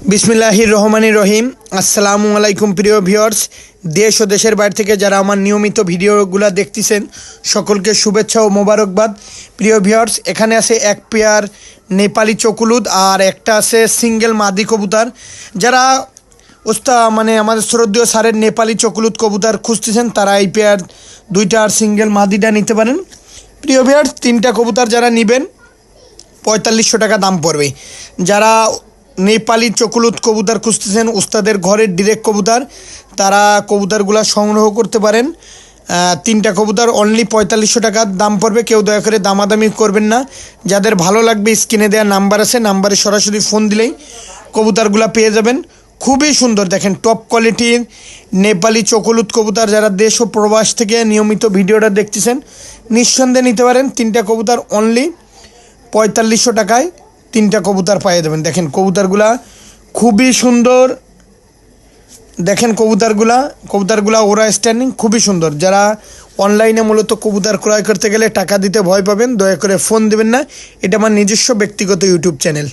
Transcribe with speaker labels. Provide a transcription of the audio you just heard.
Speaker 1: বিসমিল্লাহির রহমানির রহিম। আসসালামু আলাইকুম প্রিয় ভিউয়ার্স, দেশ ও দেশের বাইরে থেকে যারা আমার নিয়মিত ভিডিওগুলো দেখতেছেন সকলকে শুভেচ্ছা ও মোবারকবাদ। প্রিয় ভিউয়ার্স, এখানে আছে এক পেয়ার নেপালি চকুলুদ আর একটা আছে সিঙ্গেল মাদি কবুতর। যারা আমাদের শ্রদ্ধেয় স্যারের নেপালি চকুলুদ কবুতর খুঁজতেছেন তারা এই পেয়ার দুইটা আর সিঙ্গেল মাদিটা নিতে পারেন। প্রিয় ভিউয়ার্স, তিনটা কবুতর যারা নেবেন 4500 টাকা দাম পড়বে। যারা নেপালি চকুলুদ কবুতর খুঁজতেছেন উস্তাদের ঘরের ডিরেক্ট কবুতর, তারা কবুতরগুলো সংগ্রহ করতে পারেন। তিনটা কবুতর অনলি 4500 টাকা দাম পড়বে। কেউ দয়া করে দামাদামি করবেন না। যাদের ভালো লাগবে স্ক্রিনে দেওয়া নাম্বার আছে, নাম্বারে সরাসরি ফোন দিলেই কবুতরগুলো পেয়ে যাবেন। খুবই সুন্দর, দেখেন টপ কোয়ালিটির নেপালি চকুলুদ কবুতর। যারা দেশ ও প্রবাস থেকে নিয়মিত ভিডিওটা দেখতেছেন নিঃসন্দেহে নিতে পারেন। তিনটা কবুতর অনলি 4500 টাকায় তিনটা কবুতর পেয়ে যাবেন। দেখেন কবুতরগুলা খুবই সুন্দর, দেখেন কবুতরগুলা ওরা স্ট্যান্ডিং খুবই সুন্দর। যারা অনলাইনে মূলত কবুতর ক্রয় করতে গেলে টাকা দিতে ভয় পাবেন, দয়া করে ফোন দেবেন না। এটা আমার নিজস্ব ব্যক্তিগত ইউটিউব চ্যানেল।